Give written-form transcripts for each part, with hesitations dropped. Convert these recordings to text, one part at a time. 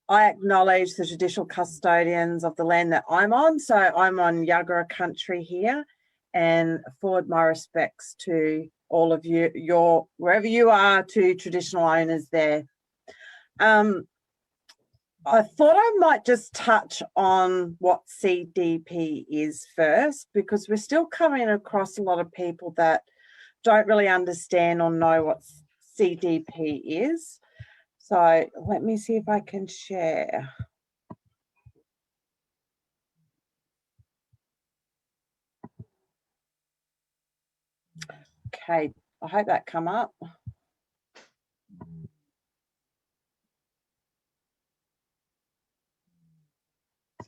I acknowledge the traditional custodians of the land that I'm on. So I'm on Yagara country here, and forward my respects to all of you, wherever you are, to traditional owners there. I thought I might just touch on what CDP is first, because we're still coming across a lot of people that don't really understand or know what CDP is. So let me see if I can share. Okay, I hope that come up.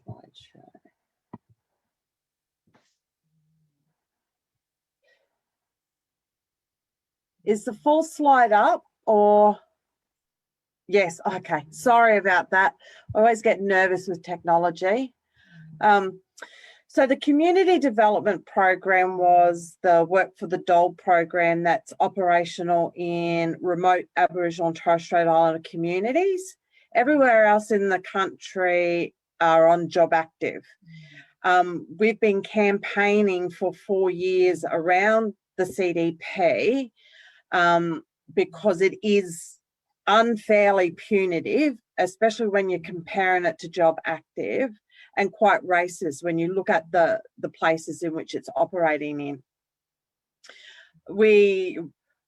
Slideshow. Is the full slide up or? Yes, okay, sorry about that. I always get nervous with technology. So the community development program was the Work for the Dole program that's operational in remote Aboriginal and Torres Strait Islander communities. Everywhere else in the country are on Job Active. We've been campaigning for 4 years around the CDP because it is unfairly punitive, especially when you're comparing it to Job Active, and quite racist when you look at the places in which it's operating in.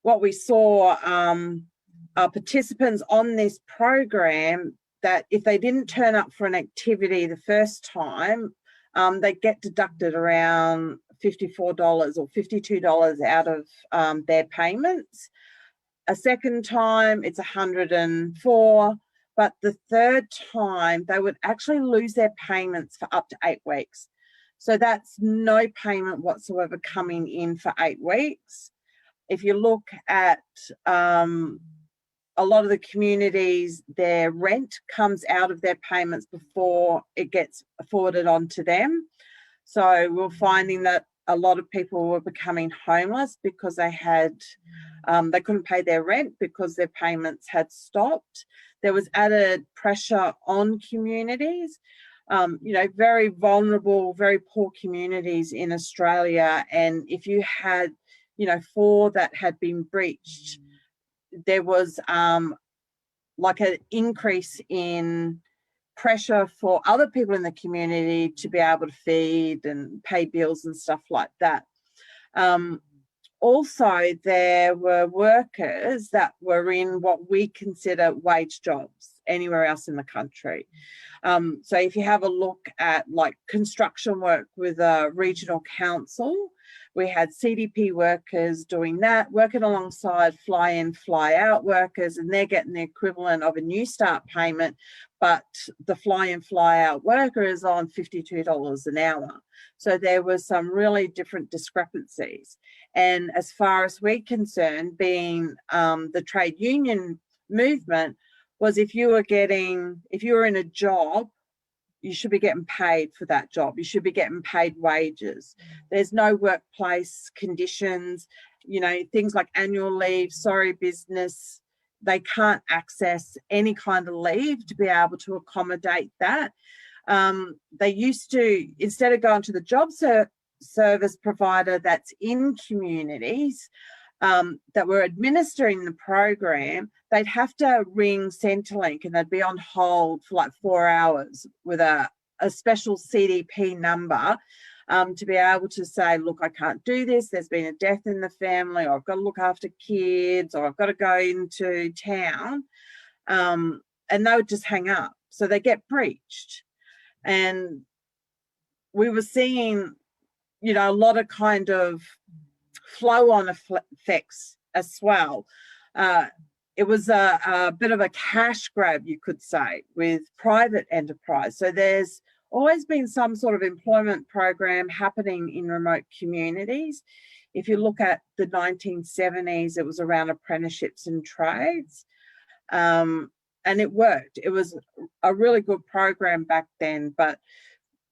What we saw are participants on this program that if they didn't turn up for an activity the first time, they get deducted around $54 or $52 out of their payments. A second time, it's $104. But the third time, they would actually lose their payments for up to 8 weeks. So that's no payment whatsoever coming in for 8 weeks. If you look at a lot of the communities, their rent comes out of their payments before it gets forwarded on to them. So we're finding that a lot of people were becoming homeless because they couldn't pay their rent because their payments had stopped. There was added pressure on communities, very vulnerable, very poor communities in Australia. And if you had, 4 that had been breached, there was like an increase in pressure for other people in the community to be able to feed and pay bills and stuff like that. Also, there were workers that were in what we consider wage jobs anywhere else in the country. So if you have a look at like construction work with a regional council, we had CDP workers doing that, working alongside fly-in, fly-out workers, and they're getting the equivalent of a New Start payment, but the fly-in, fly-out worker is on $52 an hour. So there were some really different discrepancies. And as far as we're concerned, being the trade union movement, was if you were in a job, you should be getting paid for that job. You should be getting paid wages. There's no workplace conditions, things like annual leave, sorry business. They can't access any kind of leave to be able to accommodate that. They used to, instead of going to the job service provider that's in communities that were administering the program, they'd have to ring Centrelink and they'd be on hold for like 4 hours with a special CDP number to be able to say, look, I can't do this. There's been a death in the family, or I've got to look after kids, or I've got to go into town. And they would just hang up. So they get breached. And we were seeing, a lot of kind of flow-on effects as well. It was a bit of a cash grab, you could say, with private enterprise. So there's always been some sort of employment program happening in remote communities. If you look at the 1970s, it was around apprenticeships and trades. And it worked. It was a really good program back then, but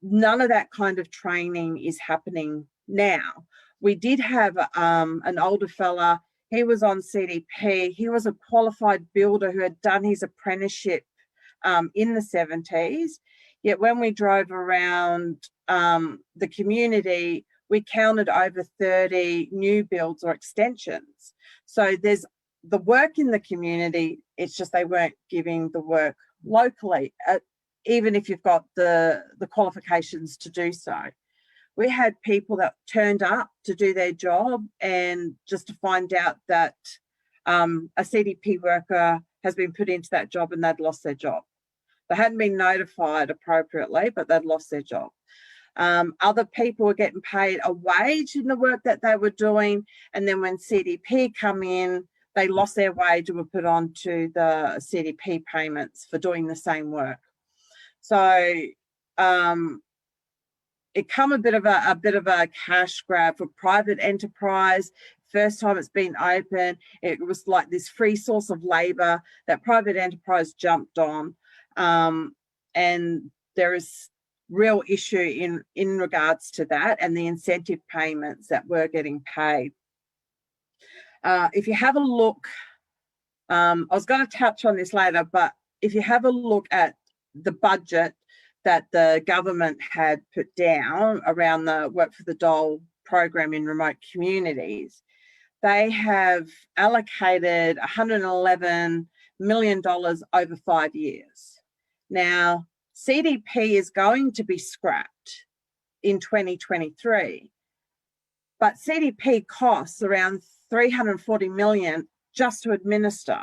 none of that kind of training is happening now. We did have an older fella. He was on CDP. He was a qualified builder who had done his apprenticeship in the 70s. Yet when we drove around the community, we counted over 30 new builds or extensions. So there's the work in the community, it's just they weren't giving the work locally, even if you've got the qualifications to do so. We had people that turned up to do their job and just to find out that a CDP worker has been put into that job and they'd lost their job. They hadn't been notified appropriately, but they'd lost their job. Other people were getting paid a wage in the work that they were doing, and then when CDP come in, they lost their wage and were put onto the CDP payments for doing the same work. So it come a bit of a cash grab for private enterprise. First time it's been open, it was like this free source of labour that private enterprise jumped on, and there is real issue in regards to that and the incentive payments that were getting paid. If you have a look, I was going to touch on this later, but if you have a look at the budget that the government had put down around the Work for the Dole program in remote communities, they have allocated $111 million over 5 years. Now, CDP is going to be scrapped in 2023, but CDP costs around $340 million just to administer.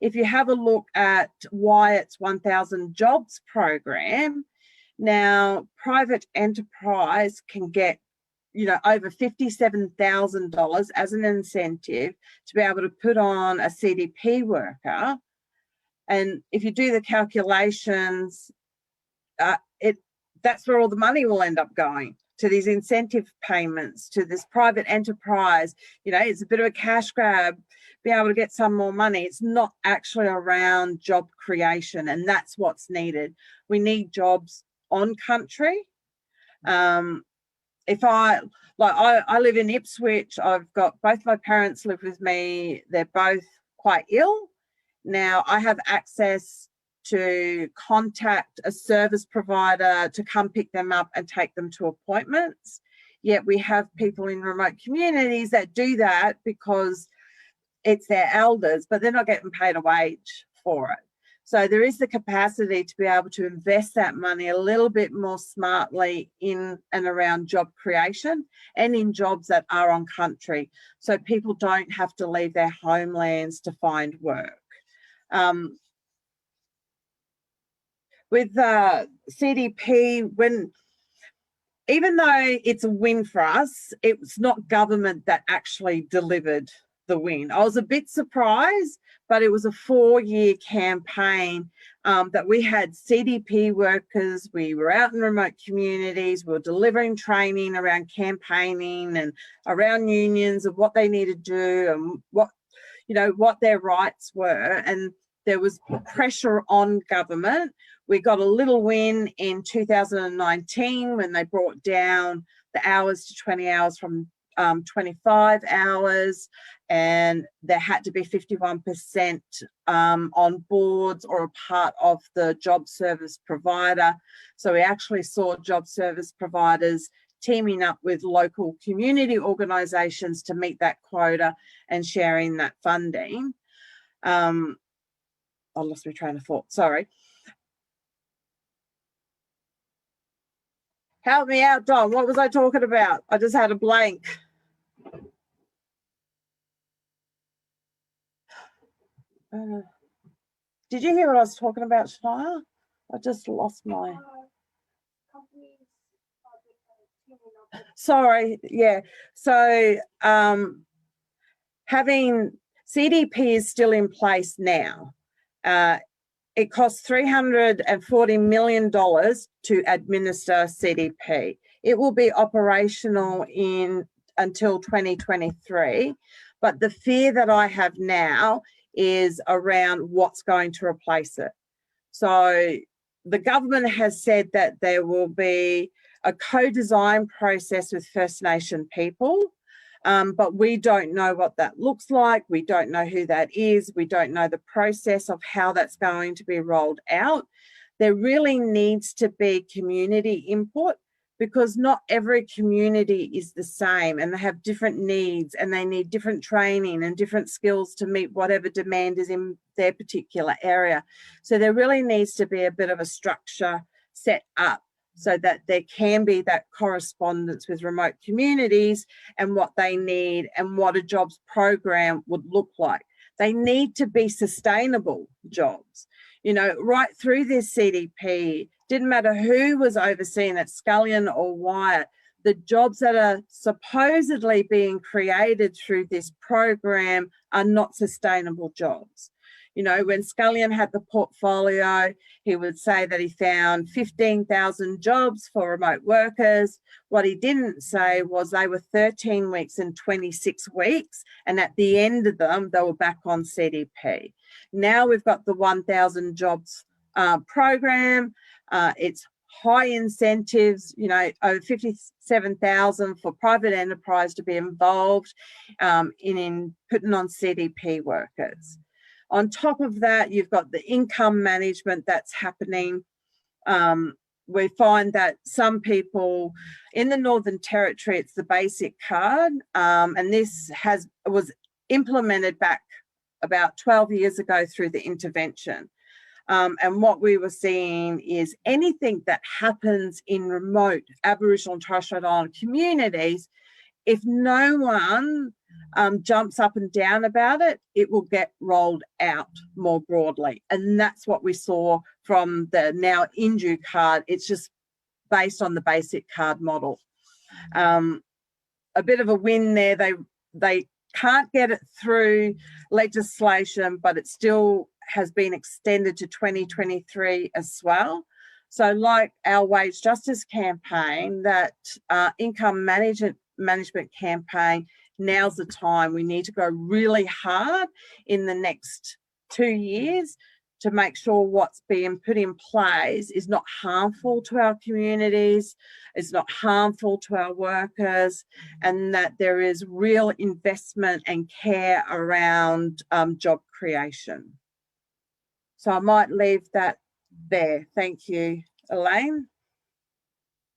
If you have a look at Wyatt's 1,000 Jobs program, now private enterprise can get, over $57,000 as an incentive to be able to put on a CDP worker. And if you do the calculations, that's where all the money will end up going, to these incentive payments, to this private enterprise. It's a bit of a cash grab, be able to get some more money. It's not actually around job creation, and that's what's needed. We need jobs on country. If I live in Ipswich, I've got both my parents live with me. They're both quite ill. Now I have access to contact a service provider to come pick them up and take them to appointments. Yet we have people in remote communities that do that because it's their elders, but they're not getting paid a wage for it. So there is the capacity to be able to invest that money a little bit more smartly in and around job creation and in jobs that are on country, so people don't have to leave their homelands to find work. With CDP, even though it's a win for us, it's not government that actually delivered the win. I was a bit surprised, but it was a 4-year campaign that we had CDP workers. We were out in remote communities. We were delivering training around campaigning and around unions of what they needed to do and what their rights were. And there was pressure on government. We got a little win in 2019 when they brought down the hours to 20 hours from 25 hours, and there had to be 51% on boards or a part of the job service provider. So we actually saw job service providers teaming up with local community organisations to meet that quota and sharing that funding. I lost my train of thought, sorry. Help me out, Don. What was I talking about? I just had a blank. Did you hear what I was talking about, Shania? I just lost my... Sorry, yeah. So having CDP is still in place now. It costs $340 million to administer CDP. It will be operational until 2023, but the fear that I have now is around what's going to replace it. So the government has said that there will be a co-design process with First Nation people But we don't know what that looks like. We don't know who that is. We don't know the process of how that's going to be rolled out. There really needs to be community input, because not every community is the same, and they have different needs, and they need different training and different skills to meet whatever demand is in their particular area. So there really needs to be a bit of a structure set up so that there can be that correspondence with remote communities and what they need and what a jobs program would look like. They need to be sustainable jobs. You know, right through this CDP, didn't matter who was overseeing it, Scullion or Wyatt, the jobs that are supposedly being created through this program are not sustainable jobs. You know, when Scullion had the portfolio, he would say that he found 15,000 jobs for remote workers. What he didn't say was they were 13 weeks and 26 weeks, and at the end of them, they were back on CDP. Now we've got the 1,000 jobs program. It's high incentives, you know, over 57,000 for private enterprise to be involved in putting on CDP workers. On top of that, you've got the income management that's happening. We find that some people in the Northern Territory, it's the basic card, and this was implemented back about 12 years ago through the intervention. And what we were seeing is anything that happens in remote Aboriginal and Torres Strait Islander communities, if no one jumps up and down about it, it will get rolled out more broadly. And that's what we saw from the now Inju card. It's just based on the basic card model. A bit of a win there. They can't get it through legislation, but it still has been extended to 2023 as well. So like our wage justice campaign, that income management campaign, now's the time. We need to go really hard in the next 2 years to make sure what's being put in place is not harmful to our communities, is not harmful to our workers, and that there is real investment and care around job creation. So I might leave that there. Thank you, Elaine.